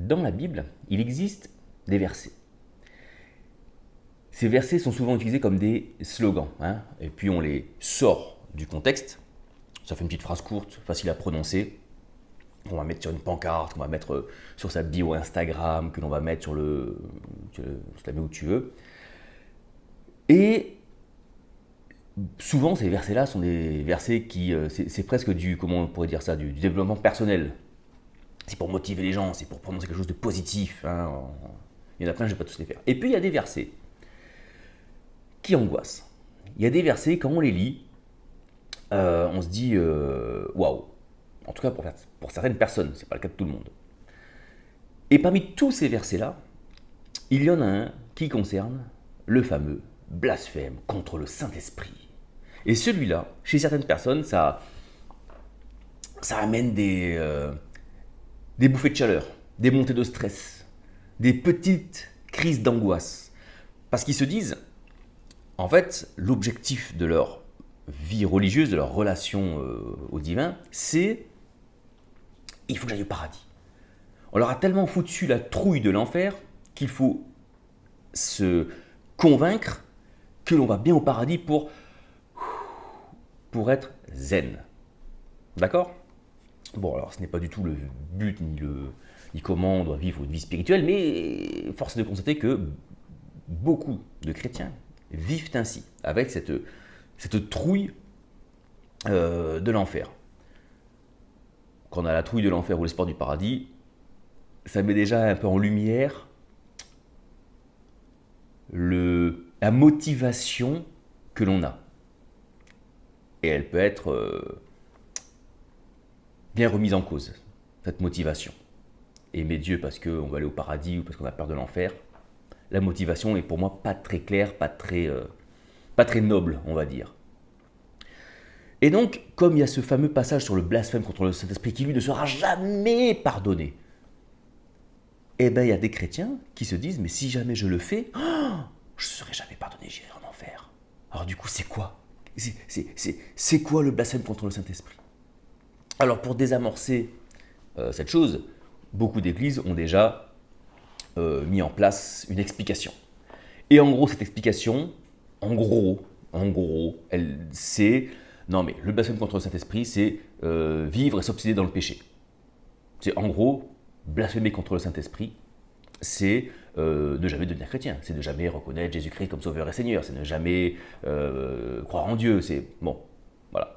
dans la Bible, il existe des versets. Ces versets sont souvent utilisés comme des slogans, hein, et puis on les sort du contexte. Ça fait une petite phrase courte, facile à prononcer, qu'on va mettre sur une pancarte, qu'on va mettre sur sa bio Instagram, que l'on va mettre sur tu la mets où tu veux. Et souvent, ces versets-là sont des versets qui, c'est presque comment on pourrait dire ça, du développement personnel. C'est pour motiver les gens, c'est pour prononcer quelque chose de positif, hein. Il y en a plein, je ne vais pas tous les faire. Et puis il y a des versets qui angoissent. Il y a des versets, quand on les lit, on se dit waouh. En tout cas, pour certaines personnes, ce n'est pas le cas de tout le monde. Et parmi tous ces versets-là, il y en a un qui concerne le fameux blasphème contre le Saint-Esprit. Et celui-là, chez certaines personnes, ça amène des bouffées de chaleur, des montées de stress, des petites crises d'angoisse. Parce qu'ils se disent, en fait, l'objectif de leur vie religieuse, de leur relation au divin, c'est il faut que j'aille au paradis. On leur a tellement foutu la trouille de l'enfer qu'il faut se convaincre que l'on va bien au paradis pour être zen. D'accord? Bon, alors ce n'est pas du tout le but ni comment on doit vivre une vie spirituelle, mais force est de constater que beaucoup de chrétiens vivent ainsi, avec cette trouille de l'enfer. Quand on a la trouille de l'enfer ou l'espoir du paradis, ça met déjà un peu en lumière la motivation que l'on a. Et elle peut être bien remise en cause, cette motivation. Aimer Dieu parce qu'on va aller au paradis ou parce qu'on a peur de l'enfer, la motivation est pour moi pas très claire, pas très noble, on va dire. Et donc, comme il y a ce fameux passage sur le blasphème contre le Saint-Esprit qui lui ne sera jamais pardonné, eh bien il y a des chrétiens qui se disent, mais si jamais je le fais, je ne serai jamais pardonné, j'irai en enfer. Alors du coup, c'est quoi ? C'est quoi le blasphème contre le Saint-Esprit ? Alors pour désamorcer cette chose, beaucoup d'églises ont déjà mis en place une explication. Et en gros, cette explication, en gros, c'est non mais le blasphème contre le Saint-Esprit, c'est vivre et s'obséder dans le péché. C'est en gros, blasphémer contre le Saint-Esprit, c'est ne jamais devenir chrétien, c'est ne jamais reconnaître Jésus-Christ comme Sauveur et Seigneur, c'est ne jamais croire en Dieu, c'est bon, voilà.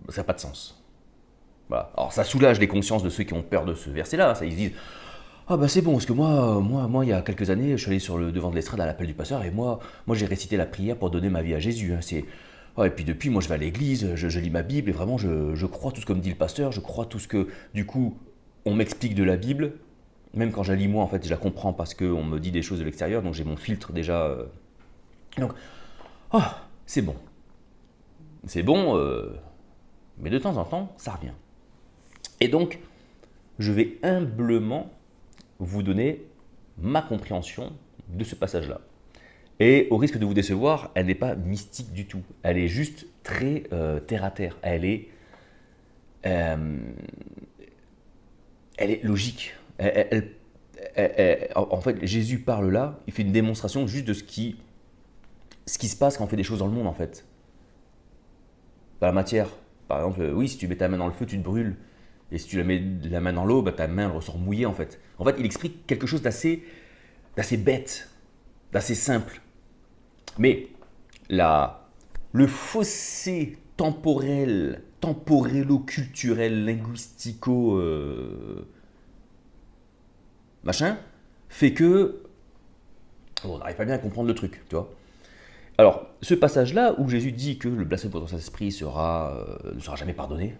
Ça n'a pas de sens. Voilà. Alors ça soulage les consciences de ceux qui ont peur de ce verset-là. Ça, ils se disent ah bah c'est bon parce que moi il y a quelques années je suis allé sur le devant de l'estrade à l'appel du pasteur et moi j'ai récité la prière pour donner ma vie à Jésus. Hein. Et puis depuis moi je vais à l'église, je lis ma Bible et vraiment je crois tout ce que me dit le pasteur, je crois tout ce que du coup on m'explique de la Bible. Même quand je la lis moi en fait je la comprends parce qu'on me dit des choses de l'extérieur donc j'ai mon filtre déjà. Donc c'est bon. C'est bon, mais de temps en temps ça revient. Et donc je vais humblement vous donner ma compréhension de ce passage-là. Et au risque de vous décevoir, elle n'est pas mystique du tout. Elle est juste très terre à terre. Elle est logique. En fait, Jésus parle là, il fait une démonstration juste de ce qui se passe quand on fait des choses dans le monde, en fait. Dans la matière. Par exemple, oui, si tu mets ta main dans le feu, tu te brûles. Et si tu mets la main dans l'eau, ta main ressort mouillée en fait. En fait, il explique quelque chose d'assez bête, d'assez simple. Mais le fossé temporel, temporello-culturel, linguistico, machin, fait que on n'arrive pas bien à comprendre le truc, tu vois. Alors, ce passage-là où Jésus dit que le blasphème contre son esprit ne sera jamais pardonné,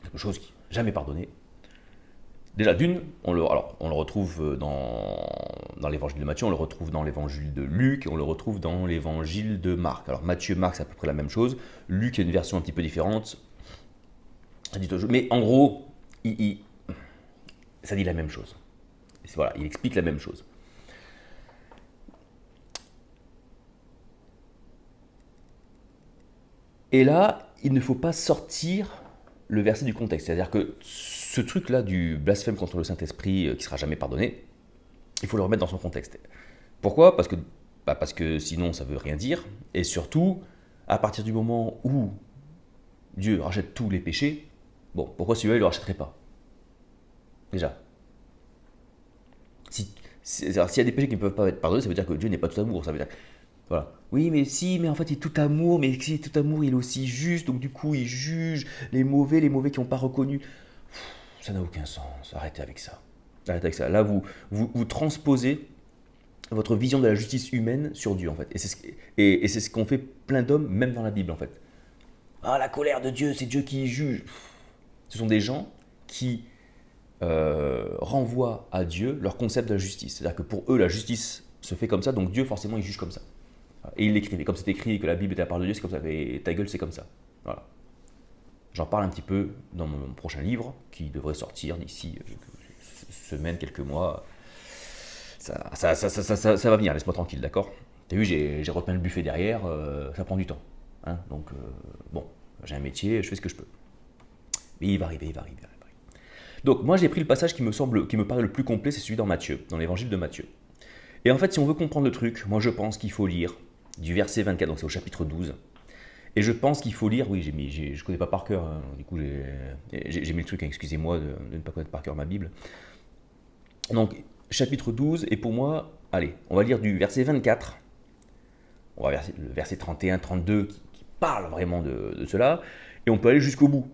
quelque chose qui n'est jamais pardonné. Déjà, d'une, on le retrouve dans l'évangile de Matthieu, on le retrouve dans l'évangile de Luc, et on le retrouve dans l'évangile de Marc. Alors, Matthieu, Marc, c'est à peu près la même chose. Luc a une version un petit peu différente. Mais en gros, ça dit la même chose. Voilà, il explique la même chose. Et là, il ne faut pas sortir le verset du contexte. C'est-à-dire que ce truc-là du blasphème contre le Saint-Esprit qui ne sera jamais pardonné, il faut le remettre dans son contexte. Pourquoi ? Parce que sinon ça ne veut rien dire. Et surtout, à partir du moment où Dieu rachète tous les péchés, bon, pourquoi celui-là il ne le rachèterait pas ? Déjà. S'il y a des péchés qui ne peuvent pas être pardonnés, ça veut dire que Dieu n'est pas tout amour. Ça veut dire, voilà. Oui, mais en fait il est tout amour, mais si tout amour, il est aussi juste, donc du coup il juge les mauvais qui n'ont pas reconnu. Ça n'a aucun sens. Arrêtez avec ça. Arrêtez avec ça. Là, vous transposez votre vision de la justice humaine sur Dieu, en fait. Et c'est ce qu'ont fait plein d'hommes, même dans la Bible, en fait. Ah, la colère de Dieu, c'est Dieu qui juge. Ce sont des gens qui renvoient à Dieu leur concept de la justice. C'est-à-dire que pour eux, la justice se fait comme ça, donc Dieu, forcément, il juge comme ça. Et ils l'écrivent. Et comme c'est écrit que la Bible est la parole de Dieu, c'est comme ça. Et ta gueule, c'est comme ça. Voilà. J'en parle un petit peu dans mon prochain livre, qui devrait sortir d'ici semaine, quelques mois. Ça va venir, laisse-moi tranquille, d'accord ? T'as vu, j'ai repeint le buffet derrière, ça prend du temps. Hein, donc, bon, j'ai un métier, je fais ce que je peux. Mais il va arriver. Donc, moi, j'ai pris le passage qui me paraît le plus complet, c'est celui dans Matthieu, dans l'évangile de Matthieu. Et en fait, si on veut comprendre le truc, moi, je pense qu'il faut lire du verset 24, donc c'est au chapitre 12. Et je pense qu'il faut lire, oui, je ne connais pas par cœur, hein, du coup, j'ai mis le truc, hein, excusez-moi de ne pas connaître par cœur ma Bible. Donc, chapitre 12, et pour moi, allez, on va lire du verset 24, on va le verset 31, 32, qui parle vraiment de cela, et on peut aller jusqu'au bout.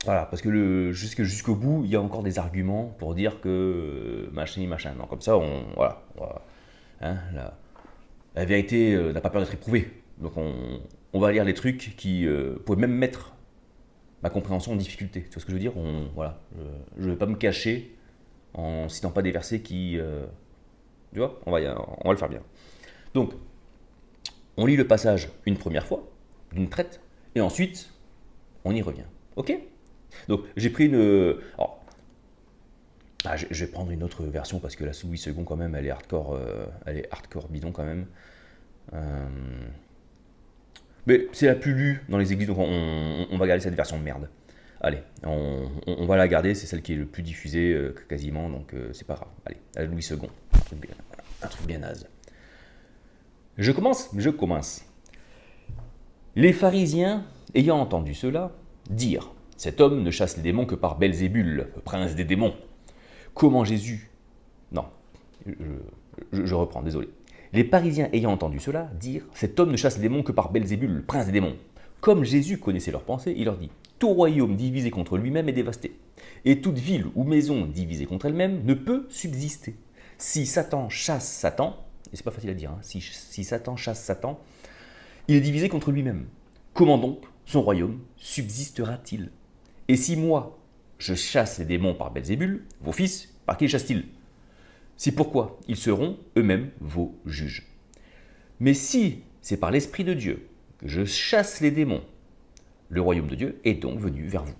Voilà, parce que jusqu'au bout, il y a encore des arguments pour dire que machin. Non, comme ça, voilà, hein, la vérité n'a pas peur d'être éprouvée. Donc, on va lire les trucs qui pourraient même mettre ma compréhension en difficulté. Tu vois ce que je veux dire ? Voilà, je ne vais pas me cacher en citant pas des versets qui... tu vois, on va le faire bien. Donc, on lit le passage une première fois, d'une traite, et ensuite, on y revient. Ok ? Donc, j'ai pris une... Alors, je vais prendre une autre version, parce que la sous Louis II, quand même, elle est hardcore bidon, quand même. Mais c'est la plus lue dans les églises, donc on va garder cette version de merde. Allez, on va la garder, c'est celle qui est le plus diffusée quasiment, donc c'est pas grave. Allez, à Louis II, un truc bien naze. Je commence. Les pharisiens, ayant entendu cela, dirent : cet homme ne chasse les démons que par Belzébul, prince des démons. Comment Jésus... Non, je reprends, désolé. Les Parisiens ayant entendu cela dirent : cet homme ne chasse les démons que par Belzébul, prince des démons. Comme Jésus connaissait leurs pensées, il leur dit : tout royaume divisé contre lui-même est dévasté, et toute ville ou maison divisée contre elle-même ne peut subsister. Si Satan chasse Satan, et c'est pas facile à dire, hein, si Satan chasse Satan, il est divisé contre lui-même. Comment donc son royaume subsistera-t-il ? Et si moi, je chasse les démons par Belzébul, vos fils, par qui les chassent-ils ? C'est pourquoi ils seront eux-mêmes vos juges. Mais si c'est par l'Esprit de Dieu que je chasse les démons, le royaume de Dieu est donc venu vers vous.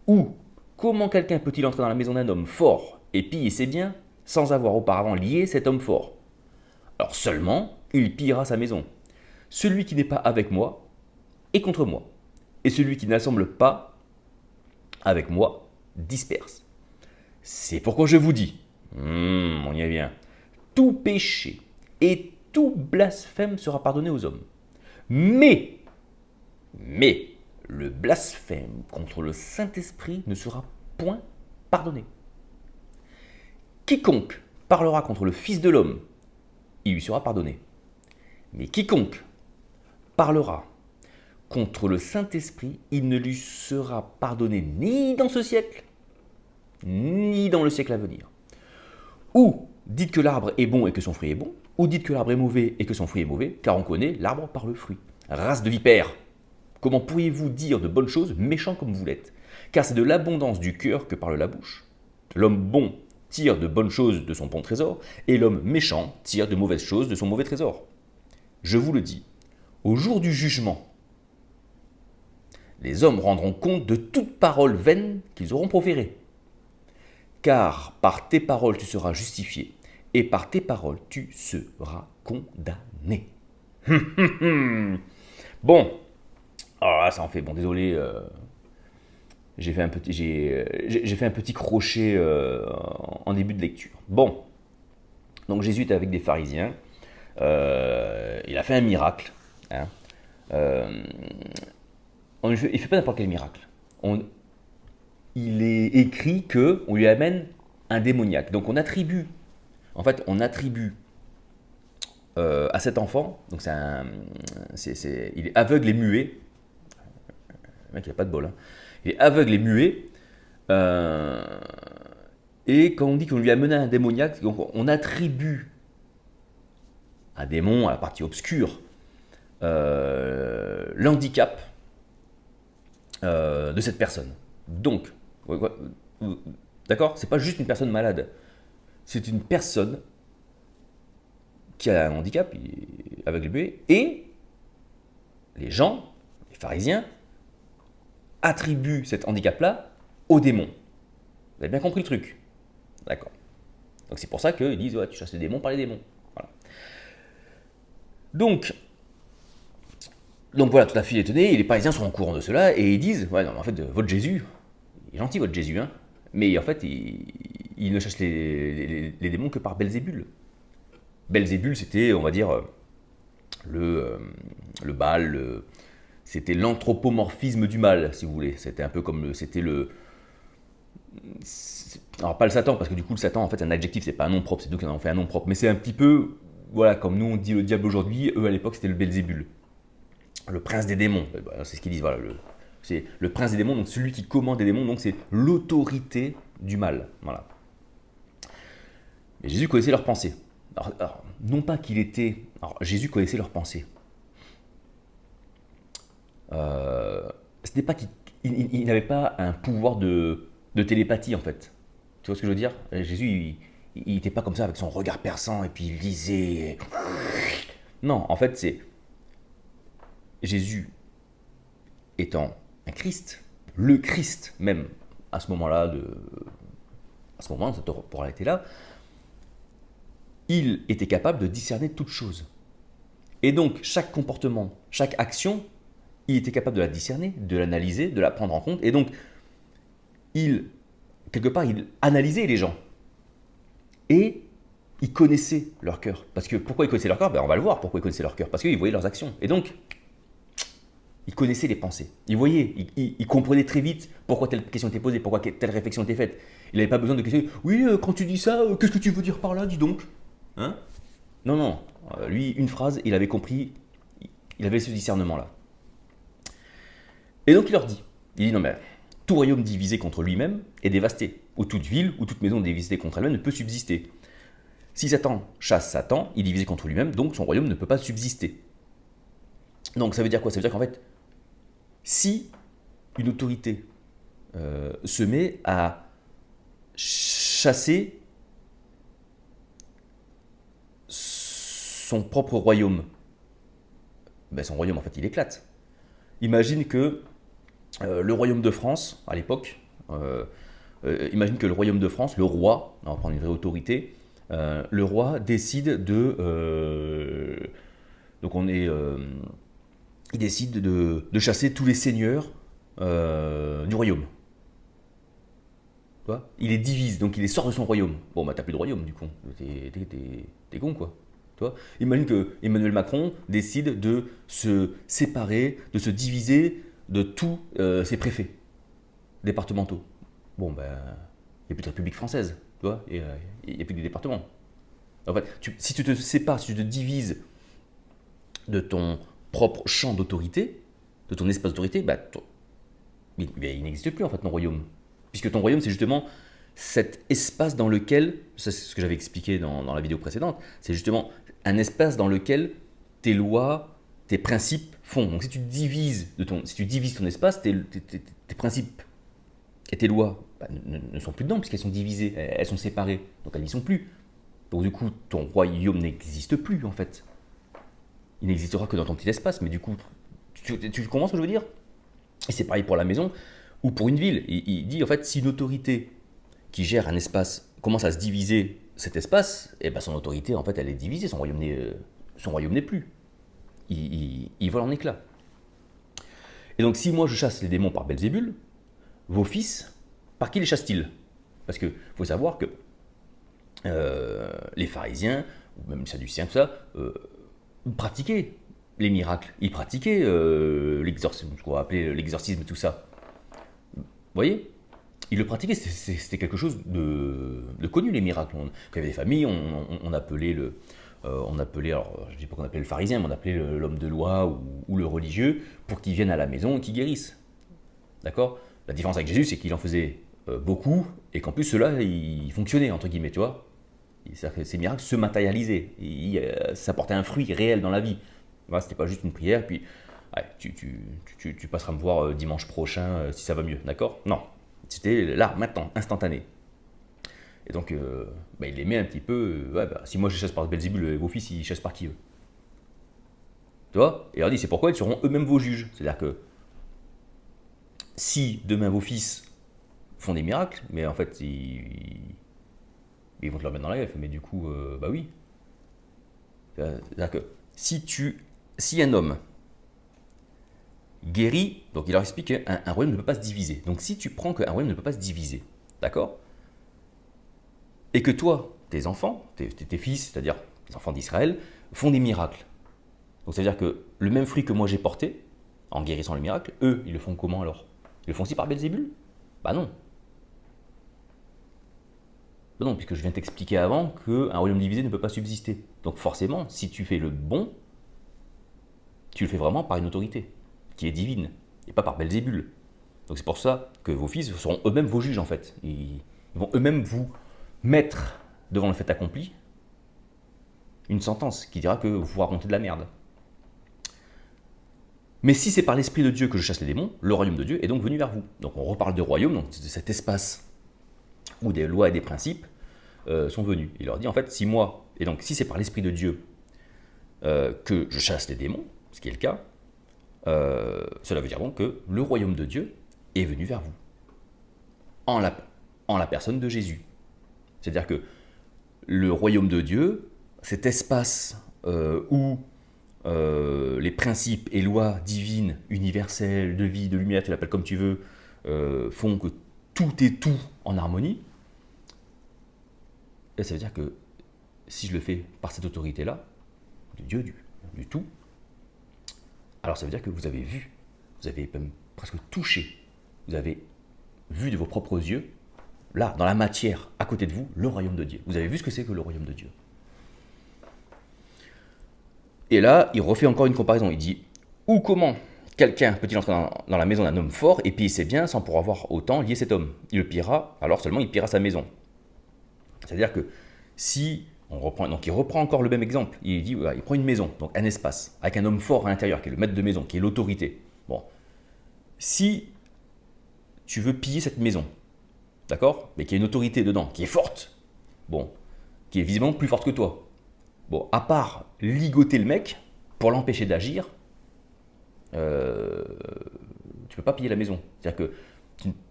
Ou comment quelqu'un peut-il entrer dans la maison d'un homme fort et piller ses biens sans avoir auparavant lié cet homme fort ? Alors seulement, il pillera sa maison. Celui qui n'est pas avec moi est contre moi, et celui qui n'assemble pas avec moi disperse. C'est pourquoi je vous dis, on y vient, tout péché et tout blasphème sera pardonné aux hommes. Mais le blasphème contre le Saint-Esprit ne sera point pardonné. Quiconque parlera contre le Fils de l'homme, il lui sera pardonné. Mais quiconque parlera contre le Saint-Esprit, il ne lui sera pardonné ni dans ce siècle, ni dans le siècle à venir. Ou dites que l'arbre est bon et que son fruit est bon, ou dites que l'arbre est mauvais et que son fruit est mauvais, car on connaît l'arbre par le fruit. Race de vipères, comment pourriez-vous dire de bonnes choses, méchants comme vous l'êtes ? Car c'est de l'abondance du cœur que parle la bouche. L'homme bon tire de bonnes choses de son bon trésor, et l'homme méchant tire de mauvaises choses de son mauvais trésor. Je vous le dis, au jour du jugement, les hommes rendront compte de toute parole vaine qu'ils auront proférée. Car par tes paroles tu seras justifié, et par tes paroles tu seras condamné. Bon, Alors là, ça en fait, bon, désolé, j'ai fait un petit crochet en début de lecture. Bon, donc Jésus était avec des pharisiens, il a fait un miracle. Hein. Euh, il fait pas n'importe quel miracle. Il est écrit que on lui amène un démoniaque. Donc on attribue à cet enfant, donc il est aveugle et muet. Le mec il a pas de bol. Hein. Il est aveugle et muet. euh, et quand on dit qu'on lui a amené un démoniaque, donc on attribue un démon à la partie obscure l'handicap de cette personne. Donc, d'accord, c'est pas juste une personne malade, c'est une personne qui a un handicap, aveugle et muet, et les gens, les pharisiens, attribuent cet handicap-là au démon. Vous avez bien compris le truc? D'accord. Donc c'est pour ça qu'ils disent, ouais, tu chasses les démons par les démons. Voilà. Donc voilà, toute la file est étonnée, et les Parisiens sont au courant de cela, et ils disent, ouais, non, mais en fait, votre Jésus, il est gentil votre Jésus, hein, mais en fait, il ne chasse les démons que par Belzébul. Belzébul, c'était, on va dire, le Baal, c'était l'anthropomorphisme du mal, si vous voulez. C'était un peu comme alors pas le Satan, parce que du coup le Satan en fait c'est un adjectif, c'est pas un nom propre, c'est nous qui en avons fait un nom propre, mais c'est un petit peu, voilà, comme nous on dit le diable aujourd'hui, eux à l'époque c'était le Belzébul, le prince des démons, c'est ce qu'ils disent, voilà, c'est le prince des démons, donc celui qui commande les démons, donc c'est l'autorité du mal, voilà. Mais Jésus connaissait leurs pensées. Alors, non pas qu'il était, alors Jésus connaissait leurs pensées. Ce n'est pas qu'il n'avait pas un pouvoir de télépathie en fait. Tu vois ce que je veux dire? Jésus, il n'était pas comme ça avec son regard perçant et puis il lisait. Non, en fait, c'est Jésus étant un Christ, le Christ même, à ce moment-là, à ce moment, cette temporalité-là, il était capable de discerner toutes choses. Et donc, chaque comportement, chaque action, il était capable de la discerner, de l'analyser, de la prendre en compte. Et donc, quelque part, il analysait les gens. Et il connaissait leur cœur. Parce que pourquoi il connaissait leur cœur? On va le voir pourquoi il connaissait leur cœur. Parce qu'il voyait leurs actions. Et donc, il connaissait les pensées. Il voyait, il comprenait très vite pourquoi telle question était posée, pourquoi telle réflexion était faite. Il n'avait pas besoin de questionner. Oui, quand tu dis ça, qu'est-ce que tu veux dire par là, dis donc? Hein? Non, non. Lui, une phrase, il avait compris. Il avait ce discernement-là. Et donc il leur dit, non mais tout royaume divisé contre lui-même est dévasté, ou toute ville ou toute maison divisée contre elle-même ne peut subsister. Si Satan chasse Satan, il est divisé contre lui-même, donc son royaume ne peut pas subsister. Donc ça veut dire quoi? Ça veut dire qu'en fait, si une autorité se met à chasser son propre royaume, son royaume en fait il éclate. Imagine que le royaume de France, à l'époque, imagine que le royaume de France, le roi, on va prendre une vraie autorité, le roi décide donc il décide de chasser tous les seigneurs du royaume. Tu vois, il les divise, donc il les sort de son royaume. Bon, t'as plus de royaume du coup, t'es con quoi. Tu vois, imagine que Emmanuel Macron décide de se séparer, de se diviser de tous ses préfets départementaux. Bon, il n'y a plus de République française, tu vois, il n'y a plus de départements. En fait, si tu te sépares, si tu te divises de ton propre champ d'autorité, de ton espace d'autorité, il n'existe plus en fait ton royaume. Puisque ton royaume, c'est justement cet espace dans lequel, ça c'est ce que j'avais expliqué dans la vidéo précédente, c'est justement un espace dans lequel tes lois, tes principes font. Donc si tu divises ton espace, tes principes et tes lois ne sont plus dedans puisqu'elles sont divisées, elles sont séparées, donc elles n'y sont plus. Donc du coup, ton royaume n'existe plus en fait. Il n'existera que dans ton petit espace, mais du coup, tu comprends ce que je veux dire? Et c'est pareil pour la maison ou pour une ville. Il dit en fait, si une autorité qui gère un espace commence à se diviser cet espace, et son autorité en fait elle est divisée, son royaume n'est plus. Il vole en éclats. Et donc si moi je chasse les démons par Belzébul, vos fils, par qui les chassent-ils? Parce qu'il faut savoir que les pharisiens, ou même les sadducéens, tout ça, pratiquaient les miracles. Ils pratiquaient l'exorcisme, ce qu'on va appeler l'exorcisme, tout ça. Vous voyez? Ils le pratiquaient, c'était quelque chose de connu, les miracles. Quand il y avait des familles, on appelait alors je dis pas qu'on appelait le pharisien, mais on appelait l'homme de loi ou le religieux pour qu'il vienne à la maison et qu'il guérisse. D'accord? La différence avec Jésus, c'est qu'il en faisait beaucoup et qu'en plus cela, il fonctionnait, entre guillemets, tu vois? C'est-à-dire que ces miracles se matérialisaient, ça portait un fruit réel dans la vie. Voilà, c'était pas juste une prière, puis ouais, tu passeras me voir dimanche prochain si ça va mieux, d'accord? Non, c'était là, maintenant, instantané. Et donc, il aimait un petit peu, ouais, si moi je chasse par Belzébul, vos fils ils chassent par qui eux? Tu vois? Et il leur dit, c'est pourquoi ils seront eux-mêmes vos juges. C'est-à-dire que si demain vos fils font des miracles, mais en fait ils vont te leur mettre dans la gueule, mais du coup, bah oui. C'est-à-dire que si un homme guérit, donc il leur explique qu'un royaume ne peut pas se diviser. Donc si tu prends qu'un royaume ne peut pas se diviser, d'accord? Et que toi, tes enfants, tes fils, c'est-à-dire les enfants d'Israël, font des miracles. Donc ça veut dire que le même fruit que moi j'ai porté, en guérissant le miracle, eux, ils le font comment alors? Ils le font aussi par Belzébul? Bah non. Bah non, puisque je viens de t'expliquer avant qu'un royaume divisé ne peut pas subsister. Donc forcément, si tu fais le bon, tu le fais vraiment par une autorité qui est divine, et pas par Belzébul. Donc c'est pour ça que vos fils seront eux-mêmes vos juges en fait. Ils vont eux-mêmes vous mettre devant le fait accompli une sentence qui dira que vous racontez de la merde. Mais si c'est par l'Esprit de Dieu que je chasse les démons, le royaume de Dieu est donc venu vers vous. Donc on reparle de royaume, donc c'est cet espace où des lois et des principes sont venus. Il leur dit en fait, si c'est par l'Esprit de Dieu que je chasse les démons, ce qui est le cas, cela veut dire donc que le royaume de Dieu est venu vers vous, en la personne de Jésus. C'est-à-dire que le royaume de Dieu, cet espace où les principes et lois divines, universelles, de vie, de lumière, tu l'appelles comme tu veux, font que tout est tout en harmonie, et ça veut dire que si je le fais par cette autorité-là, de Dieu, du tout, alors ça veut dire que vous avez vu, vous avez même presque touché, vous avez vu de vos propres yeux, là, dans la matière, à côté de vous, le royaume de Dieu. Vous avez vu ce que c'est que le royaume de Dieu. Et là, il refait encore une comparaison. Il dit, ou comment quelqu'un peut-il entrer dans la maison d'un homme fort et piller ses biens sans pour avoir autant lié cet homme? Il le pillera, alors seulement il pillera sa maison. C'est-à-dire que si on reprend, donc il reprend encore le même exemple, il dit, voilà, il prend une maison, donc un espace, avec un homme fort à l'intérieur, qui est le maître de maison, qui est l'autorité. Bon, si tu veux piller cette maison, d'accord, mais qu'il y a une autorité dedans, qui est forte, bon, qui est visiblement plus forte que toi, bon, à part ligoter le mec pour l'empêcher d'agir, tu peux pas piller la maison. C'est-à-dire que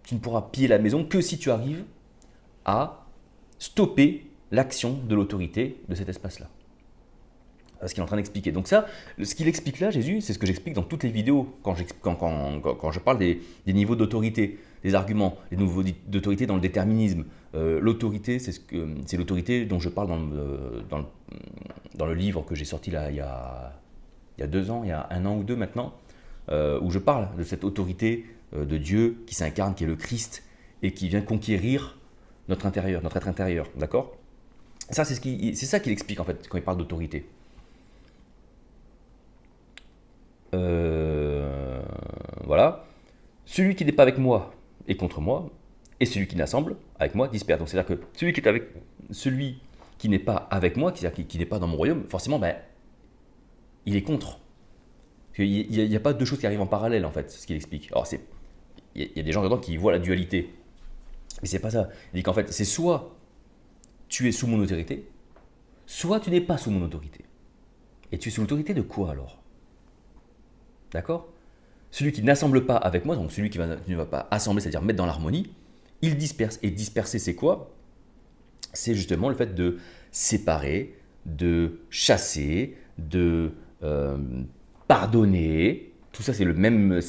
tu ne pourras piller la maison que si tu arrives à stopper l'action de l'autorité de cet espace-là. C'est ce qu'il est en train d'expliquer. Donc ça, ce qu'il explique là, Jésus, c'est ce que j'explique dans toutes les vidéos quand je parle des niveaux d'autorité, des arguments, les niveaux d'autorité dans le déterminisme. L'autorité, c'est l'autorité dont je parle dans le livre que j'ai sorti là il y a 2 ans, il y a 1 an ou 2 maintenant, où je parle de cette autorité de Dieu qui s'incarne, qui est le Christ, et qui vient conquérir notre intérieur, notre être intérieur, d'accord? Ça, c'est ça qu'il explique en fait quand il parle d'autorité. Voilà. Celui qui n'est pas avec moi est contre moi, et celui qui n'assemble avec moi disperse. Donc c'est-à-dire que celui qui n'est pas avec moi, c'est-à-dire qui n'est pas dans mon royaume, forcément, il est contre. Il n'y a pas deux choses qui arrivent en parallèle, en fait, c'est ce qu'il explique. Alors, il y a des gens dedans qui voient la dualité. Mais c'est pas ça. Il dit qu'en fait, c'est soit tu es sous mon autorité, soit tu n'es pas sous mon autorité. Et tu es sous l'autorité de quoi alors? D'accord? Celui qui n'assemble pas avec moi, donc celui qui ne va pas assembler, c'est-à-dire mettre dans l'harmonie, il disperse. Et disperser, c'est quoi? C'est justement le fait de séparer, de chasser, de pardonner, Tout ça, c'est le même.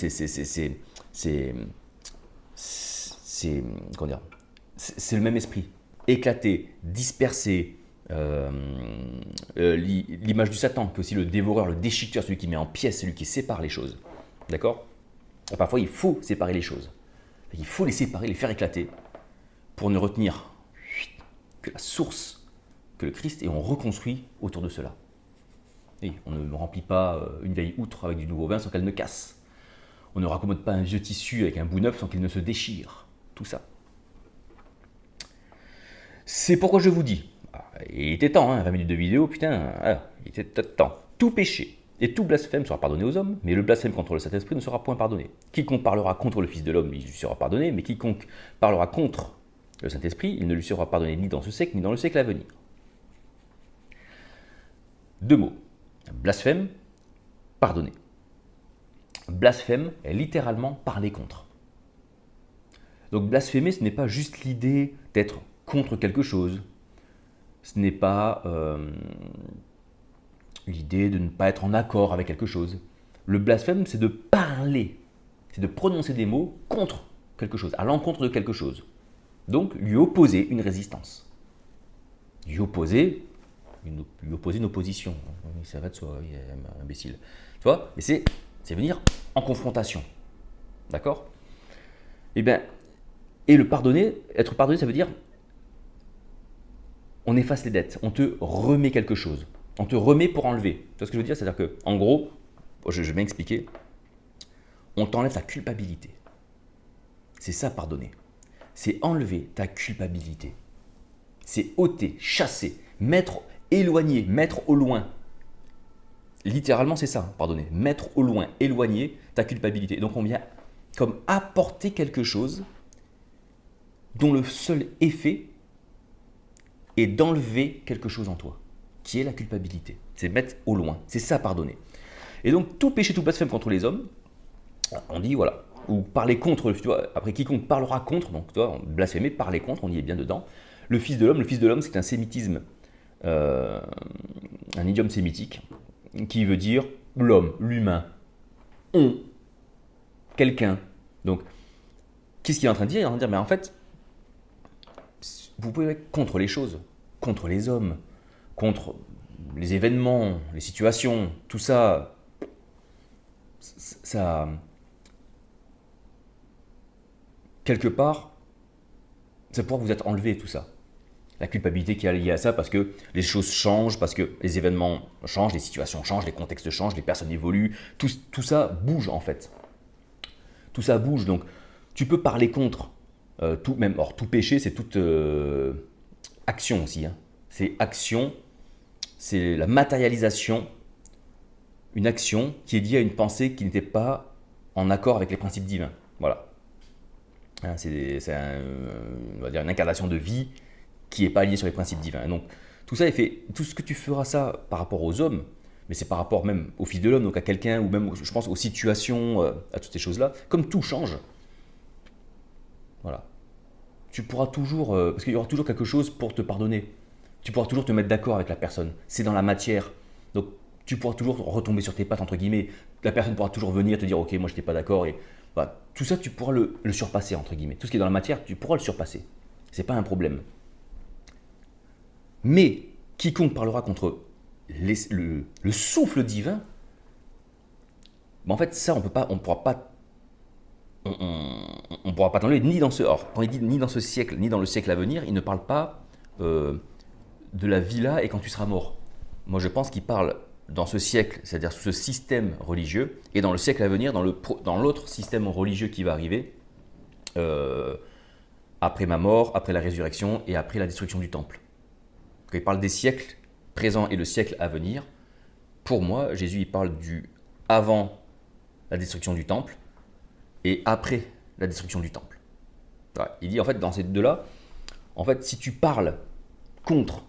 Comment dire, c'est le même esprit. Éclater, disperser, l'image du Satan, qui est aussi le dévoreur, le déchiqueteur, celui qui met en pièces, celui qui sépare les choses. D'accord? Et parfois, il faut séparer les choses. Il faut les séparer, les faire éclater, pour ne retenir que la source, que le Christ, et on reconstruit autour de cela. Et on ne remplit pas une vieille outre avec du nouveau vin sans qu'elle ne casse. On ne raccommode pas un vieux tissu avec un bout neuf sans qu'il ne se déchire. Tout ça. C'est pourquoi je vous dis, il était temps, 20 minutes de vidéo, putain, il était temps. Tout péché et tout blasphème sera pardonné aux hommes, mais le blasphème contre le Saint-Esprit ne sera point pardonné. Quiconque parlera contre le Fils de l'homme, il lui sera pardonné, mais quiconque parlera contre le Saint-Esprit, il ne lui sera pardonné ni dans ce siècle, ni dans le siècle à venir. 2 mots. Blasphème, pardonner. Blasphème est littéralement parler contre. Donc blasphémer, ce n'est pas juste l'idée d'être contre quelque chose. Ce n'est pas l'idée de ne pas être en accord avec quelque chose. Le blasphème, c'est de parler, c'est de prononcer des mots contre quelque chose, à l'encontre de quelque chose. Donc lui opposer une résistance. Lui opposer une opposition. Ça va de soi, imbécile. Tu vois? Mais c'est venir en confrontation. D'accord? Et le pardonner, être pardonné, ça veut dire on efface les dettes, on te remet quelque chose. On te remet pour enlever. Tu vois ce que je veux dire? C'est-à-dire que, en gros, je vais m'expliquer, on t'enlève ta culpabilité. C'est ça, pardonner. C'est enlever ta culpabilité. C'est ôter, chasser, éloigner, mettre au loin. Littéralement, c'est ça, pardonner. Mettre au loin, éloigner ta culpabilité. Donc, on vient comme apporter quelque chose dont le seul effet est d'enlever quelque chose en toi, qui est la culpabilité. C'est mettre au loin. C'est ça, pardonner. Et donc, tout péché, tout blasphème contre les hommes, on dit, voilà, ou parler contre, tu vois, après quiconque parlera contre, donc tu vois, blasphémer, parler contre, on y est bien dedans. Le Fils de l'homme, c'est un sémitisme, un idiome sémitique, qui veut dire l'homme, l'humain, quelqu'un. Donc, qu'est-ce qu'il est en train de dire? Il est en train de dire, mais en fait, vous pouvez être contre les choses, contre les hommes, contre les événements, les situations, tout ça, quelque part, ça pourra vous être enlevé tout ça. La culpabilité qui est liée à ça parce que les choses changent, parce que les événements changent, les situations changent, les contextes changent, les personnes évoluent, tout ça bouge en fait. Tout ça bouge, donc tu peux parler contre, tout péché, c'est toute action aussi. C'est action, c'est la matérialisation, une action qui est liée à une pensée qui n'était pas en accord avec les principes divins. Voilà. C'est on va dire une incarnation de vie qui n'est pas alignée sur les principes divins. Donc tout ça est fait, tout ce que tu feras ça par rapport aux hommes, mais c'est par rapport même au Fils de l'homme, donc à quelqu'un, ou même je pense aux situations, à toutes ces choses-là, comme tout change. Voilà. Tu pourras toujours, parce qu'il y aura toujours quelque chose pour te pardonner. Tu pourras toujours te mettre d'accord avec la personne. C'est dans la matière. Donc tu pourras toujours retomber sur tes pattes, entre guillemets. La personne pourra toujours venir te dire, ok, moi je n'étais pas d'accord. Et voilà. Tout ça, tu pourras le surpasser, entre guillemets. Tout ce qui est dans la matière, tu pourras le surpasser. Ce n'est pas un problème. Mais quiconque parlera contre le souffle divin, en fait, ça, on ne pourra pas. On pourra pas t'enlever ni dans ce. Or, quand il dit ni dans ce siècle, ni dans le siècle à venir, il ne parle pas de la vie là et quand tu seras mort. Moi, je pense qu'il parle dans ce siècle, c'est-à-dire sous ce système religieux, et dans le siècle à venir, dans l'autre système religieux qui va arriver, après ma mort, après la résurrection et après la destruction du temple. Quand il parle des siècles présents et le siècle à venir, pour moi, Jésus il parle du avant la destruction du temple et après la destruction du temple. Voilà. Il dit en fait dans ces deux-là, en fait si tu parles contre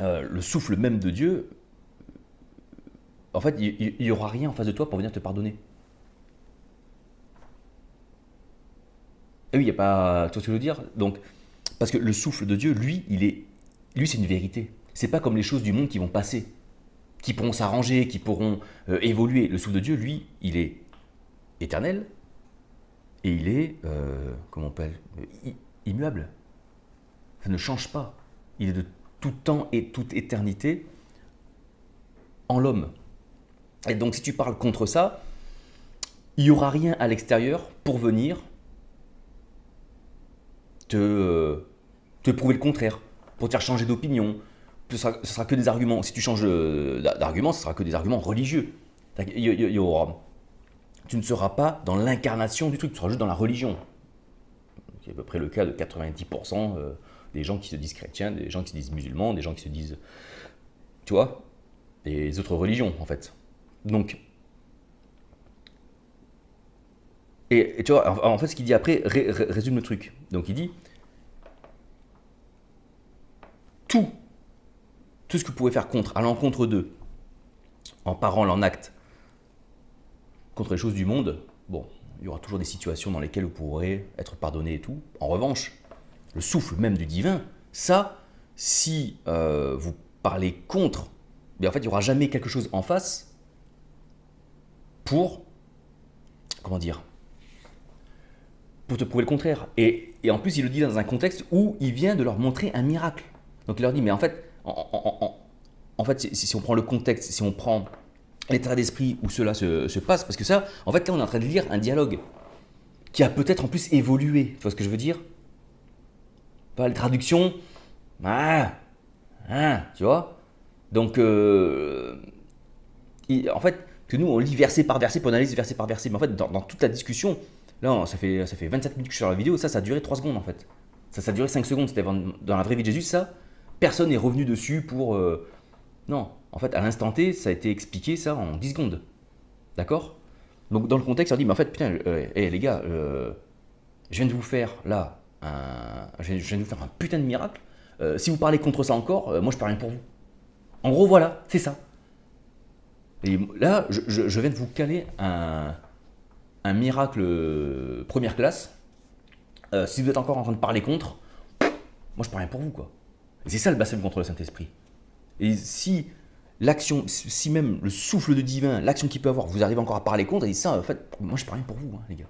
le souffle même de Dieu, en fait il n'y aura rien en face de toi pour venir te pardonner. Et oui, il n'y a pas... Tu vois ce que je veux dire? Donc, parce que le souffle de Dieu, lui, c'est une vérité. C'est pas comme les choses du monde qui vont passer. qui pourront s'arranger, qui pourront évoluer. Le souffle de Dieu, lui, il est éternel et il est, comment on appelle, immuable. Ça ne change pas. Il est de tout temps et toute éternité en l'homme. Et donc si tu parles contre ça, il n'y aura rien à l'extérieur pour venir te prouver le contraire, pour te faire changer d'opinion. Ce sera que des arguments. Si tu changes d'argument, ce sera que des arguments religieux. Tu ne seras pas dans l'incarnation du truc, tu seras juste dans la religion. C'est à peu près le cas de 90% des gens qui se disent chrétiens, des gens qui se disent musulmans, des gens qui se disent, tu vois, des autres religions en fait. Donc, et tu vois, en fait ce qu'il dit après résume le truc. Donc il dit, tout ce que vous pouvez faire à l'encontre d'eux, en parole, en acte, contre les choses du monde, bon, il y aura toujours des situations dans lesquelles vous pourrez être pardonné et tout. En revanche, le souffle même du divin, ça, si vous parlez contre, bien en fait, il n'y aura jamais quelque chose en face pour, comment dire, pour te prouver le contraire. Et en plus, il le dit dans un contexte où il vient de leur montrer un miracle. Donc il leur dit, mais en fait, si on prend le contexte, si on prend l'état d'esprit où cela se passe, parce que ça, en fait, là, on est en train de lire un dialogue qui a peut-être en plus évolué. Tu vois ce que je veux dire? Pas les traductions, tu vois? Donc, en fait, que nous, on lit verset par verset, puis on analyse verset par verset. Mais en fait, dans toute la discussion, là, ça fait 27 minutes que je suis sur la vidéo, ça a duré 3 secondes en fait. Ça a duré 5 secondes. C'était dans la vraie vie de Jésus, ça. Personne n'est revenu dessus pour. Non, en fait, à l'instant T, ça a été expliqué ça en 10 secondes. D'accord? Donc, dans le contexte, on dit, mais en fait, putain, les gars, je viens de vous faire là, je viens de vous faire un putain de miracle. Si vous parlez contre ça encore, moi je peux rien pour vous. En gros, voilà, c'est ça. Et là, je viens de vous caler un miracle première classe. Si vous êtes encore en train de parler contre, moi je peux rien pour vous, quoi. Et c'est ça le blasphème contre le Saint-Esprit. Et si l'action, si même le souffle de divin, l'action qu'il peut avoir, vous arrivez encore à parler contre, et ça, en fait, moi je peux rien pour vous, hein, les gars.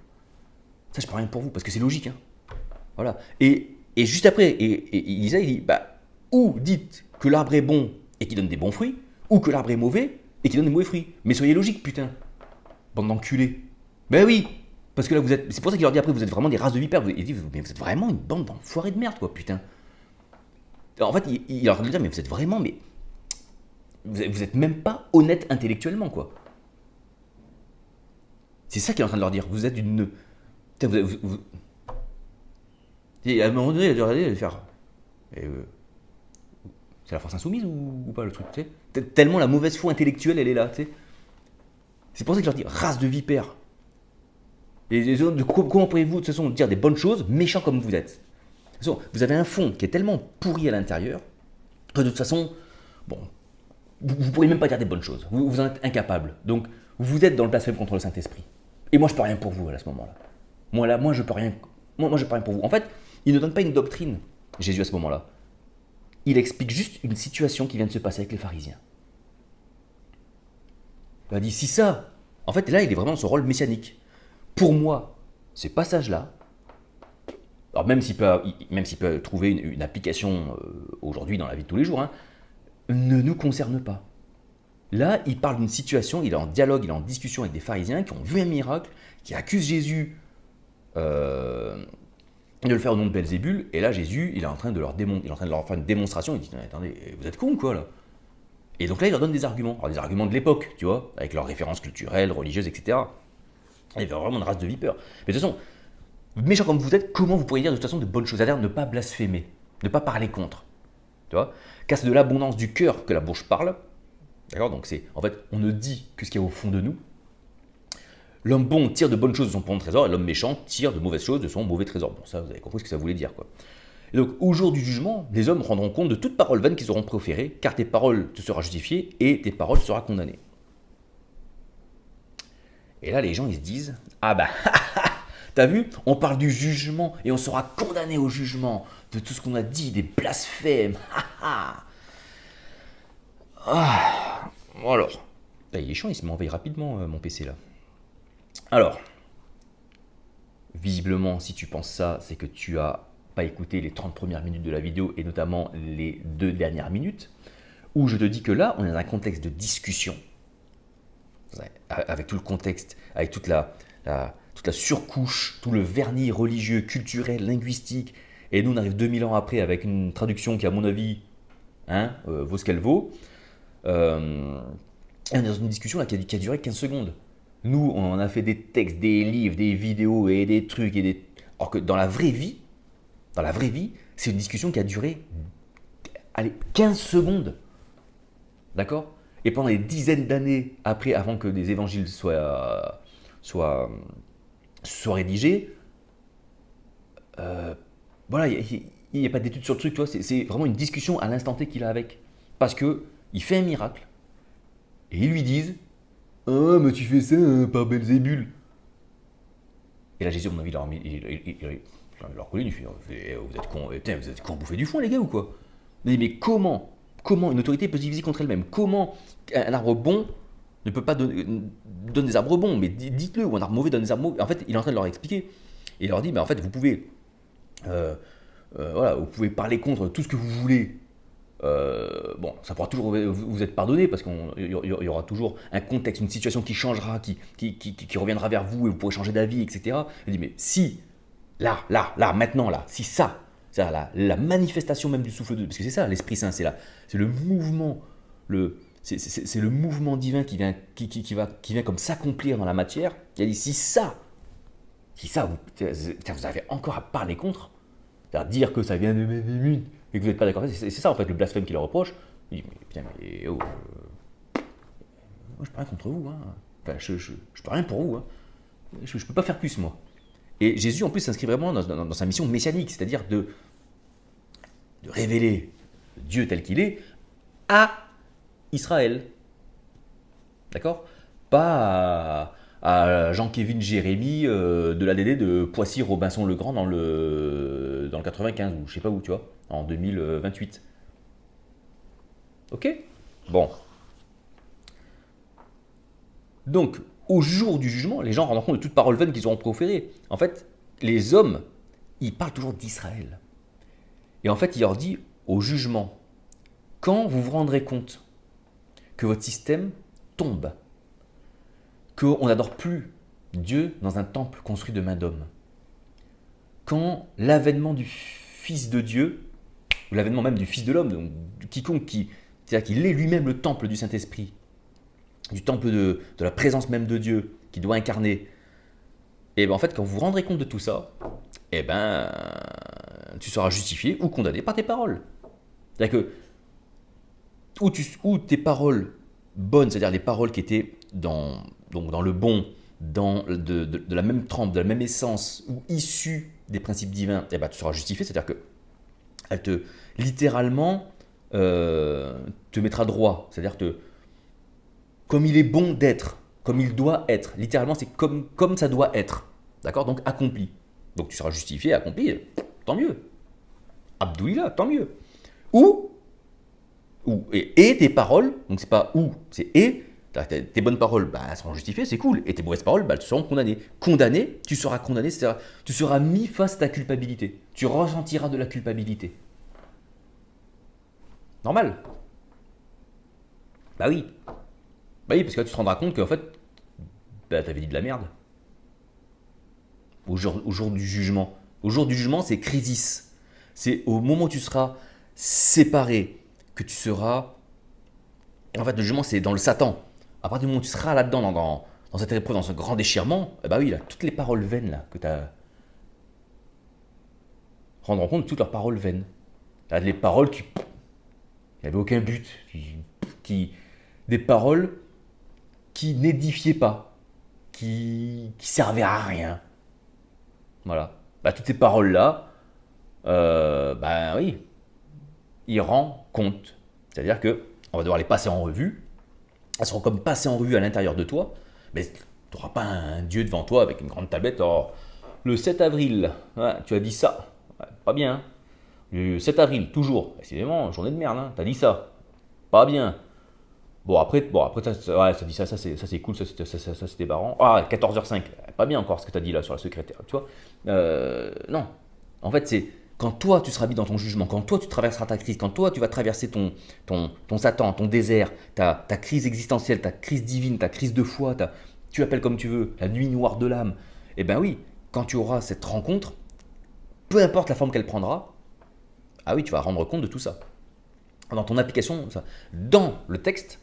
Ça, je peux rien pour vous, parce que c'est logique, hein. Voilà. Et juste après, il dit ça, il dit, bah, ou dites que l'arbre est bon et qu'il donne des bons fruits, ou que l'arbre est mauvais et qu'il donne des mauvais fruits. Mais soyez logique, putain. Bande d'enculés. Ben oui, parce que là, vous êtes. C'est pour ça qu'il leur dit après, vous êtes vraiment des races de vipères. Il dit, mais vous êtes vraiment une bande d'enfoirés de merde, quoi, putain. Alors, en fait, il leur dit, mais vous êtes vraiment, mais. Vous êtes même pas honnête intellectuellement, quoi. C'est ça qu'il est en train de leur dire. Vous êtes une. Putain, Et à un moment donné, il a dû regarder et faire. C'est la force insoumise ou pas le truc, tu sais? Tellement la mauvaise foi intellectuelle, elle est là, tu sais. C'est pour ça que je leur dis, race de vipères. Et comment pourriez-vous de toute façon dire des bonnes choses, méchants comme vous êtes? De toute façon, vous avez un fond qui est tellement pourri à l'intérieur que de toute façon, bon, vous ne pourriez même pas dire des bonnes choses. Vous en êtes incapable. Donc, vous êtes dans le blasphème contre le Saint-Esprit. Et moi, je peux rien pour vous à ce moment-là. Moi, je peux rien. Moi, je peux rien pour vous. En fait, il ne donne pas une doctrine, Jésus, à ce moment-là. Il explique juste une situation qui vient de se passer avec les pharisiens. Il a dit, si ça, en fait, là, il est vraiment dans son rôle messianique. Pour moi, ces passages-là, alors même s'il peut trouver une application aujourd'hui dans la vie de tous les jours, hein, ne nous concernent pas. Là, il parle d'une situation, il est en dialogue, il est en discussion avec des pharisiens qui ont vu un miracle, qui accusent Jésus de le faire au nom de Belzébul, et là, Jésus, il est en train de leur faire une démonstration, il dit, attendez, vous êtes cons, quoi, là? Et donc là, il leur donne des arguments, alors des arguments de l'époque, tu vois, avec leurs références culturelles, religieuses, etc. Il y avait vraiment une race de vipères. Mais de toute façon, méchant comme vous êtes, comment vous pourriez dire de toute façon de bonnes choses? C'est-à-dire ne pas blasphémer, ne pas parler contre. Tu vois? Car c'est de l'abondance du cœur que la bouche parle. D'accord? Donc c'est, en fait, on ne dit que ce qu'il y a au fond de nous. L'homme bon tire de bonnes choses de son bon trésor, et l'homme méchant tire de mauvaises choses de son mauvais trésor. Bon, ça, vous avez compris ce que ça voulait dire, quoi. Et donc, au jour du jugement, les hommes rendront compte de toute parole vaine qu'ils auront proférée, car tes paroles te seront justifiées et tes paroles seront condamnées. Et là, les gens, ils se disent, ah bah, t'as vu, on parle du jugement et on sera condamné au jugement de tout ce qu'on a dit, des blasphèmes. Alors, là, il est chiant, il se m'envahit rapidement mon PC là. Alors, visiblement, si tu penses ça, c'est que tu as pas écouté les 30 premières minutes de la vidéo et notamment les 2 dernières minutes, où je te dis que là, on est dans un contexte de discussion, avec tout le contexte, avec toute la surcouche, tout le vernis religieux, culturel, linguistique, et nous on arrive 2000 ans après avec une traduction qui à mon avis vaut ce qu'elle vaut, et on est dans une discussion là, qui a duré 15 secondes. Nous, on a fait des textes, des livres, des vidéos et des trucs, alors que dans la vraie vie, c'est une discussion qui a duré 15 secondes. D'accord? Et pendant des dizaines d'années après, avant que des évangiles soient rédigés, voilà, il n'y a pas d'études sur le truc, tu vois, c'est vraiment une discussion à l'instant T qu'il a avec. Parce qu'il fait un miracle, et ils lui disent ah, mais tu fais ça par Belzébul. Et là, Jésus, à mon avis, il leur reconnu, il fait vous êtes cons, putain, vous êtes cons, bouffez du foin, les gars, ou quoi? Mais comment une autorité peut se diviser contre elle-même? Comment un arbre bon ne peut pas donner des arbres bons? Mais dites-le, ou un arbre mauvais donne des arbres mauvais. En fait, il est en train de leur expliquer. Et il leur dit mais en fait, vous pouvez, voilà, vous pouvez parler contre tout ce que vous voulez. Bon, ça pourra toujours vous être pardonné parce qu'il y aura toujours un contexte, une situation qui changera, qui reviendra vers vous et vous pourrez changer d'avis, etc. Il dit, mais si, là, maintenant, là, si ça, c'est-à-dire la manifestation même du souffle de Dieu, parce que c'est ça, l'Esprit Saint, c'est le mouvement, c'est le mouvement divin qui vient comme s'accomplir dans la matière. Il a dit, si ça, vous avez encore à parler contre, c'est-à-dire dire que ça vient de mes minutes, et que vous n'êtes pas d'accord, c'est ça en fait le blasphème qu'il leur reproche. Il dit, mais putain, mais moi je peux rien contre vous, hein. Enfin, je peux rien pour vous, hein. Je peux pas faire plus moi. Et Jésus en plus s'inscrit vraiment dans sa mission messianique, c'est-à-dire de révéler Dieu tel qu'il est à Israël. D'accord? Pas à Jean-Kévin Jérémy de l'ADD de Poissy-Robinson-le-Grand dans le 95, ou je sais pas où, tu vois, en 2028. Ok? Bon. Donc, au jour du jugement, les gens rendent compte de toute parole vaine qu'ils auront proférée. En fait, les hommes, ils parlent toujours d'Israël. Et en fait, il leur dit, au jugement, quand vous vous rendrez compte que votre système tombe, qu'on n'adore plus Dieu dans un temple construit de main d'homme, quand l'avènement du Fils de Dieu, ou l'avènement même du Fils de l'homme, donc quiconque c'est-à-dire qu'il est lui-même le temple du Saint-Esprit, du temple de la présence même de Dieu, qui doit incarner, et bien en fait, quand vous vous rendrez compte de tout ça, et ben, tu seras justifié ou condamné par tes paroles. C'est-à-dire que, ou tes paroles bonnes, c'est-à-dire les paroles qui étaient dans le bon, de la même trempe, de la même essence, ou issues des principes divins, et ben, tu seras justifié, c'est-à-dire que elle te, littéralement, te mettra droit, c'est-à-dire que comme il est bon d'être, comme il doit être, littéralement c'est comme ça doit être, d'accord? Donc accompli. Donc tu seras justifié, accompli, tant mieux. Abdouillah, tant mieux. Ou et tes paroles, donc c'est pas ou, c'est et, tes bonnes paroles, bah, elles seront justifiées, c'est cool, et tes mauvaises paroles, bah, elles seront condamnées. Condamné, tu seras condamné, c'est-à-dire tu seras mis face à ta culpabilité. Tu ressentiras de la culpabilité. Normal. Bah oui. Bah oui, parce que là, tu te rendras compte qu'en fait, bah, t'avais dit de la merde. Au jour du jugement. Au jour du jugement, c'est crisis. C'est au moment où tu seras séparé que tu seras. En fait, le jugement, c'est dans le Satan. À partir du moment où tu seras là-dedans, dans cette épreuve, dans ce grand déchirement, bah oui, là, toutes les paroles vaines là, que tu as. Rendre compte de toutes leurs paroles vaines. Là, les paroles qui n'avaient aucun but. Des paroles qui n'édifiaient pas. Qui servaient à rien. Voilà. Bah, toutes ces paroles-là, bah oui, il rend compte. C'est-à-dire que on va devoir les passer en revue. Elles seront comme passées en revue à l'intérieur de toi, mais tu n'auras pas un Dieu devant toi avec une grande tablette. Alors, le 7 avril, ouais, tu as dit ça. Ouais, pas bien. Hein. Le 7 avril, toujours. Décidément, journée de merde. Hein. Tu as dit ça. Pas bien. Bon, après ouais, ça dit ça c'est cool, ça, c'était marrant. Ah, 14h05, pas bien encore ce que tu as dit là sur la secrétaire, tu vois. Non, en fait, c'est quand toi tu seras mis dans ton jugement, quand toi tu traverseras ta crise, quand toi tu vas traverser ton Satan, ton désert, ta crise existentielle, ta crise divine, ta crise de foi, tu l'appelles comme tu veux, la nuit noire de l'âme, eh ben oui, quand tu auras cette rencontre, peu importe la forme qu'elle prendra, ah oui, tu vas rendre compte de tout ça. Dans ton application, ça. Dans le texte,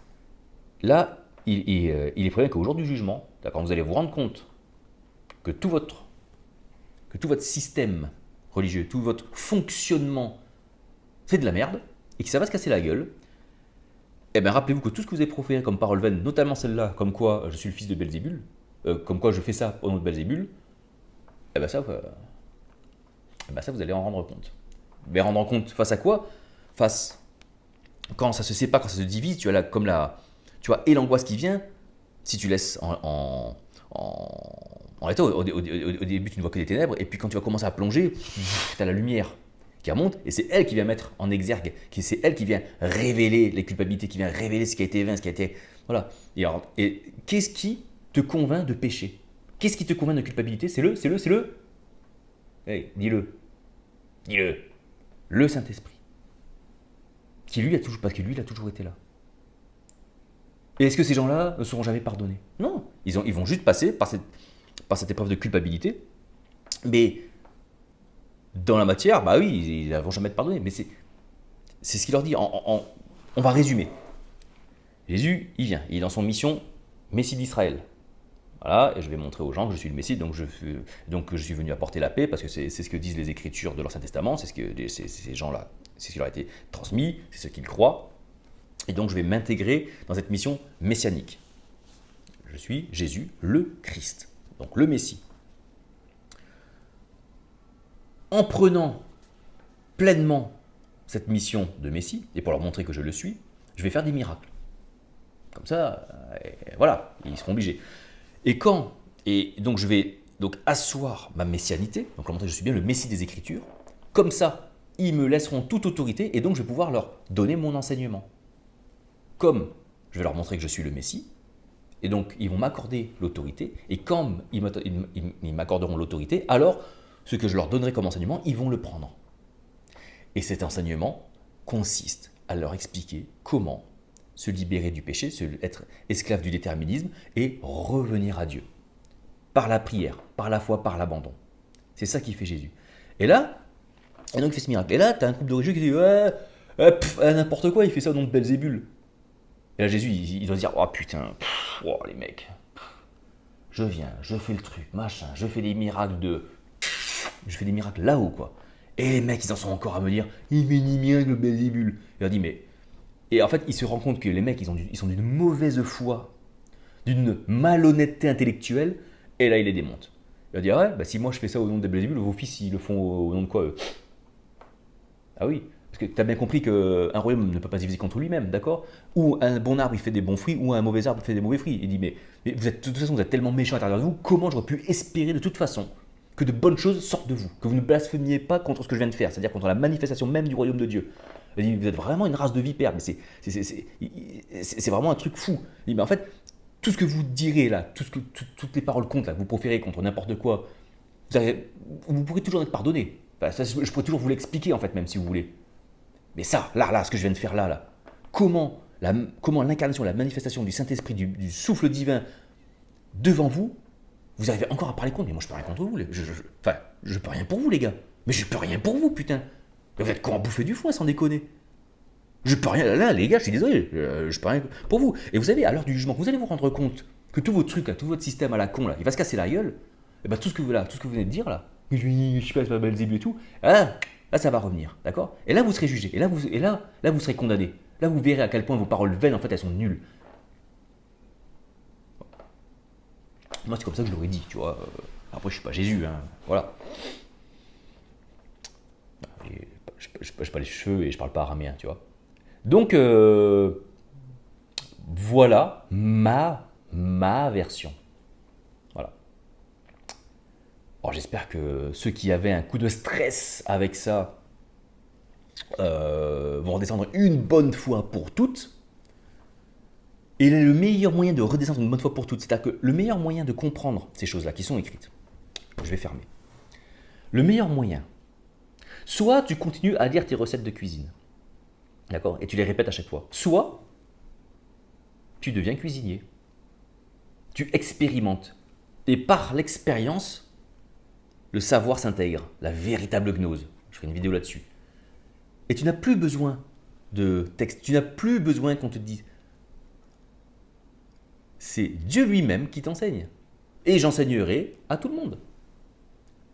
là, il est prévu qu'au jour du jugement, d'accord, vous allez vous rendre compte que que tout votre système religieux, tout votre fonctionnement, c'est de la merde, et que ça va se casser la gueule. Eh bien, rappelez-vous que tout ce que vous avez proféré comme parole vaine, notamment celle-là, comme quoi je suis le fils de Belzébul, comme quoi je fais ça au nom de Belzébul, eh bien ça, vous allez en rendre compte. Mais rendre compte face à quoi? Face quand ça se sépare, quand ça se divise, tu as là comme tu vois, et l'angoisse qui vient, si tu laisses en état, au début tu ne vois que des ténèbres, et puis quand tu vas commencer à plonger, tu as la lumière qui remonte, et c'est elle qui vient mettre en exergue, c'est elle qui vient révéler les culpabilités, qui vient révéler ce qui a été vain, ce qui a été... Voilà. Et qu'est-ce qui te convainc de péché? Qu'est-ce qui te convainc de culpabilité? C'est le... Hey, dis-le. Dis-le. Le Saint-Esprit. Qui lui a toujours, parce que lui, il a toujours été là. Et est-ce que ces gens-là ne seront jamais pardonnés? Non. Ils vont juste passer par cette épreuve de culpabilité. Mais dans la matière, bah oui, ils ne vont jamais être pardonnés. Mais c'est ce qu'il leur dit. On va résumer. Jésus, il vient. Il est dans son mission Messie d'Israël. Voilà, et je vais montrer aux gens que je suis le Messie, donc je suis venu apporter la paix, parce que c'est ce que disent les Écritures de l'Ancien Testament, c'est ce que ces gens-là, c'est ce qui leur a été transmis, c'est ce qu'ils croient. Et donc je vais m'intégrer dans cette mission messianique. Je suis Jésus, le Christ, donc le Messie. En prenant pleinement cette mission de Messie, et pour leur montrer que je le suis, je vais faire des miracles. Comme ça, voilà, ils seront obligés. Et donc je vais donc asseoir ma messianité, donc leur montrer que je suis bien le Messie des Écritures. Comme ça, ils me laisseront toute autorité, et donc je vais pouvoir leur donner mon enseignement. Comme je vais leur montrer que je suis le Messie, et donc ils vont m'accorder l'autorité, et quand ils m'accorderont l'autorité, alors ce que je leur donnerai comme enseignement, ils vont le prendre. Et cet enseignement consiste à leur expliquer comment se libérer du péché, être esclave du déterminisme et revenir à Dieu. Par la prière, par la foi, par l'abandon. C'est ça qui fait Jésus. Et donc il fait ce miracle. Et là, tu as un couple de religieux qui dit ouais, n'importe quoi, il fait ça au nom de Belzébul. Et là, Jésus, il doit se dire oh putain, les mecs, je viens, je fais le truc, machin, je fais des miracles là-haut, quoi. Et les mecs, ils en sont encore à me dire il fait des miracles Belzébul. Il leur dit mais. Et en fait, il se rend compte que les mecs, ils sont d'une mauvaise foi, d'une malhonnêteté intellectuelle, et là, il les démonte. Il va dire, ouais, bah, si moi je fais ça au nom de Belzébul, vos fils, ils le font au nom de quoi, eux? Ah oui, parce que tu as bien compris qu'un royaume ne peut pas se diviser contre lui-même, d'accord? Ou un bon arbre, il fait des bons fruits, ou un mauvais arbre, il fait des mauvais fruits. Il dit, mais de toute façon, vous êtes tellement méchants à l'intérieur de vous, comment j'aurais pu espérer de toute façon que de bonnes choses sortent de vous, que vous ne blasphémiez pas contre ce que je viens de faire, c'est-à-dire contre la manifestation même du royaume de Dieu. Il dit, vous êtes vraiment une race de vipères, mais c'est vraiment un truc fou. Il dit, mais en fait, tout ce que vous direz là, toutes les paroles contre là, que vous proférez contre n'importe quoi, vous pourrez toujours être pardonné. Enfin, ça, je pourrais toujours vous l'expliquer en fait, même si vous voulez. Mais ça, là, ce que je viens de faire là, comment l'incarnation, la manifestation du Saint-Esprit, du souffle divin devant vous, vous arrivez encore à parler contre, mais moi je peux rien contre vous. Je peux rien pour vous les gars. Mais je peux rien pour vous, putain. Vous êtes quoi en bouffer du foin, sans déconner. Je peux rien, là les gars, je suis désolé, je peux rien pour vous. Et vous savez, à l'heure du jugement, vous allez vous rendre compte que tous vos trucs, là, tout votre système à la con, là, il va se casser la gueule. Et bien tout ce que vous venez de dire là, je sais pas, c'est pas Belzébul et tout, là ça va revenir, d'accord? Et là vous serez jugé, et là vous serez condamné. Là vous verrez à quel point vos paroles vaines, en fait, elles sont nulles. Moi c'est comme ça que je l'aurais dit, tu vois. Après je suis pas Jésus, hein, voilà. Et je pas les cheveux et je parle pas araméen, tu vois. Donc, voilà ma version. Voilà. Alors, j'espère que ceux qui avaient un coup de stress avec ça vont redescendre une bonne fois pour toutes. Et le meilleur moyen de redescendre une bonne fois pour toutes, c'est-à-dire que le meilleur moyen de comprendre ces choses-là qui sont écrites, je vais fermer. Le meilleur moyen, soit tu continues à lire tes recettes de cuisine, d'accord, et tu les répètes à chaque fois, soit tu deviens cuisinier, tu expérimentes, et par l'expérience, le savoir s'intègre, la véritable gnose. Je ferai une vidéo là-dessus. Et tu n'as plus besoin de texte, tu n'as plus besoin qu'on te dise. C'est Dieu lui-même qui t'enseigne. Et j'enseignerai à tout le monde.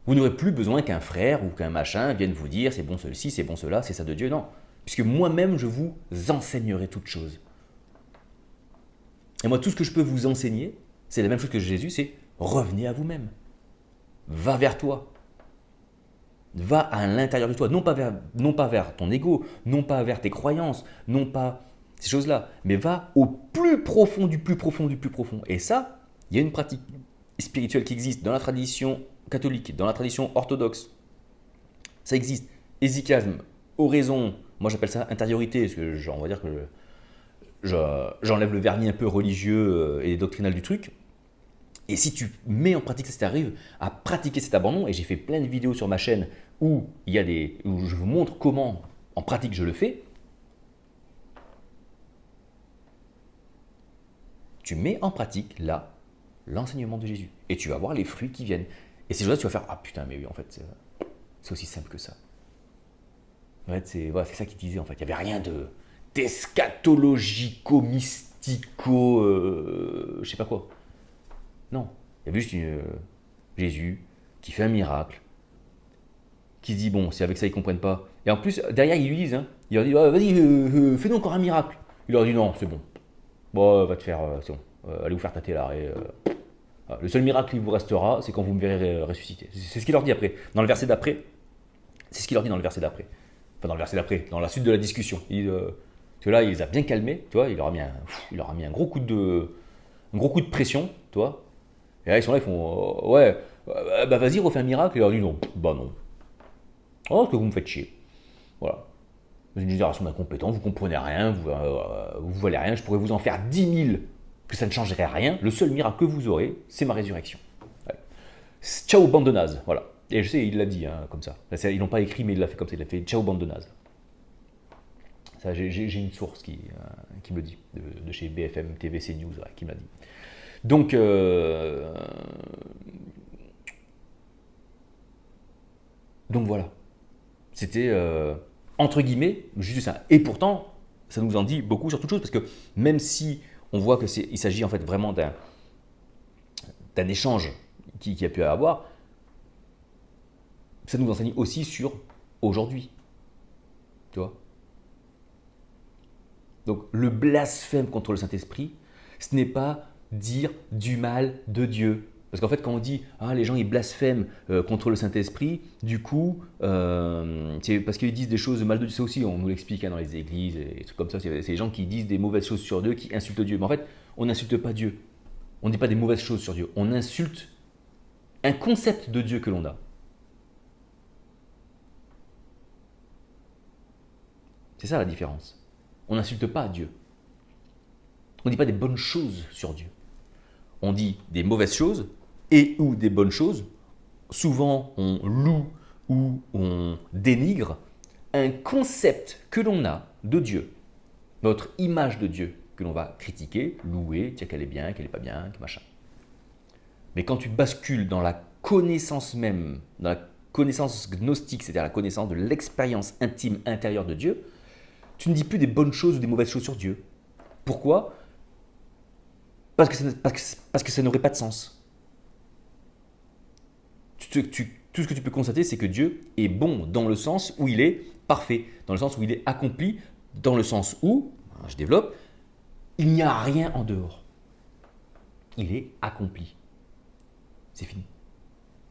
Vous n'aurez plus besoin qu'un frère ou qu'un machin vienne vous dire c'est bon ceci, c'est bon cela, c'est ça de Dieu. Non. Puisque moi-même, je vous enseignerai toutes choses. Et moi, tout ce que je peux vous enseigner, c'est la même chose que Jésus, c'est revenez à vous-même. Va vers toi. Va à l'intérieur de toi. Non pas vers ton ego, non pas vers tes croyances, non pas ces choses-là, mais va au plus profond du plus profond du plus profond. Et ça, il y a une pratique spirituelle qui existe dans la tradition catholique, dans la tradition orthodoxe. Ça existe. Hésychasme, oraison, moi j'appelle ça intériorité, parce que on va dire que j'enlève le vernis un peu religieux et doctrinal du truc. Et si tu mets en pratique, si tu arrives à pratiquer cet abandon, et j'ai fait plein de vidéos sur ma chaîne où je vous montre comment en pratique je le fais, tu mets en pratique là l'enseignement de Jésus. Et tu vas voir les fruits qui viennent. Et ces choses-là, tu vas faire ah putain, mais oui, en fait, c'est aussi simple que ça. En fait, c'est ça qu'il disait en fait. Il n'y avait rien d'eschatologico, mystico, je sais pas quoi. Non, il y avait juste Jésus qui fait un miracle, qui se dit bon, c'est avec ça ils comprennent pas. Et en plus, derrière, ils lui disent, il leur dit ah, vas-y, fais-nous encore un miracle. Il leur dit non, c'est bon. Bon, va te faire, c'est bon. Allez vous faire tâter là. Voilà. Le seul miracle qui vous restera, c'est quand vous me verrez ressusciter. C'est ce qu'il leur dit après. Dans le verset d'après, c'est ce qu'il leur dit dans le verset d'après. Enfin, dans le verset d'après, dans la suite de la discussion. Parce que là, il les a bien calmés, tu vois. Il leur a mis un gros coup de pression, tu vois. Et là, ils sont là, ils font ouais, bah vas-y, refais un miracle. Et il leur dit non, bah non. Oh, ce que vous me faites chier. Voilà. Vous êtes une génération d'incompétents, vous comprenez rien, vous valez rien, je pourrais vous en faire 10 000, que ça ne changerait rien. Le seul miracle que vous aurez, c'est ma résurrection. Ouais. Ciao, bande de nazes. Voilà. Et je sais, il l'a dit comme ça. Ils l'ont pas écrit, mais il l'a fait comme ça. Il a fait ciao, bande de nazes. Ça, j'ai une source qui me le dit, de chez BFM TV CNews, qui me l'a dit. Donc, voilà. C'était, entre guillemets, juste ça. Et pourtant, ça nous en dit beaucoup sur toute chose, parce que même si on voit qu'il s'agit en fait vraiment d'un échange qui a pu avoir, ça nous enseigne aussi sur aujourd'hui. Tu vois ? Donc, le blasphème contre le Saint-Esprit, ce n'est pas dire du mal de Dieu. Parce qu'en fait, quand on dit les gens ils blasphèment contre le Saint-Esprit, du coup, c'est parce qu'ils disent des choses mal de Dieu. Ça aussi, on nous l'explique dans les églises et des trucs comme ça. C'est les gens qui disent des mauvaises choses sur Dieu, qui insultent Dieu. Mais en fait, on n'insulte pas Dieu. On ne dit pas des mauvaises choses sur Dieu. On insulte un concept de Dieu que l'on a. C'est ça la différence. On n'insulte pas Dieu. On ne dit pas des bonnes choses sur Dieu. On dit des mauvaises choses et ou des bonnes choses. Souvent, on loue ou on dénigre un concept que l'on a de Dieu, notre image de Dieu que l'on va critiquer, louer, dire qu'elle est bien, qu'elle n'est pas bien, que machin. Mais quand tu bascules dans la connaissance même, dans la connaissance gnostique, c'est-à-dire la connaissance de l'expérience intime intérieure de Dieu, tu ne dis plus des bonnes choses ou des mauvaises choses sur Dieu. Pourquoi ? Parce que ça n'aurait pas de sens. Tout ce que tu peux constater, c'est que Dieu est bon dans le sens où il est parfait, dans le sens où il est accompli, dans le sens où, je développe, il n'y a rien en dehors. Il est accompli. C'est fini.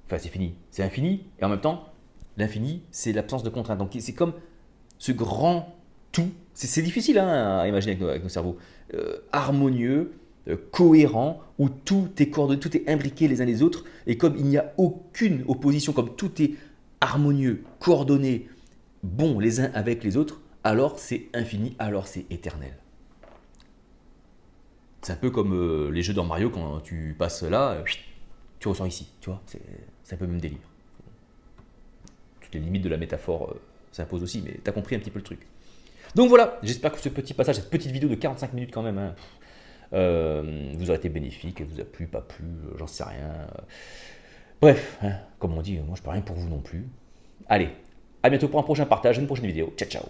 Enfin, c'est fini. C'est infini, et en même temps, l'infini, c'est l'absence de contrainte. Donc, c'est comme ce grand tout. C'est difficile à imaginer avec nos cerveaux. Harmonieux, cohérent, où tout est coordonné, tout est imbriqué les uns les autres, et comme il n'y a aucune opposition, comme tout est harmonieux, coordonné, bon les uns avec les autres, alors c'est infini, alors c'est éternel. C'est un peu comme les jeux dans Mario, quand tu passes là, tu ressors ici, tu vois, c'est un peu le même délire. Toutes les limites de la métaphore s'imposent aussi, mais t'as compris un petit peu le truc. Donc voilà, j'espère que ce petit passage, cette petite vidéo de 45 minutes quand même, hein, vous aura été bénéfique, elle vous a plu, pas plu, j'en sais rien. Bref, hein, comme on dit, moi je peux rien pour vous non plus. Allez, à bientôt pour un prochain partage, une prochaine vidéo. Ciao ciao.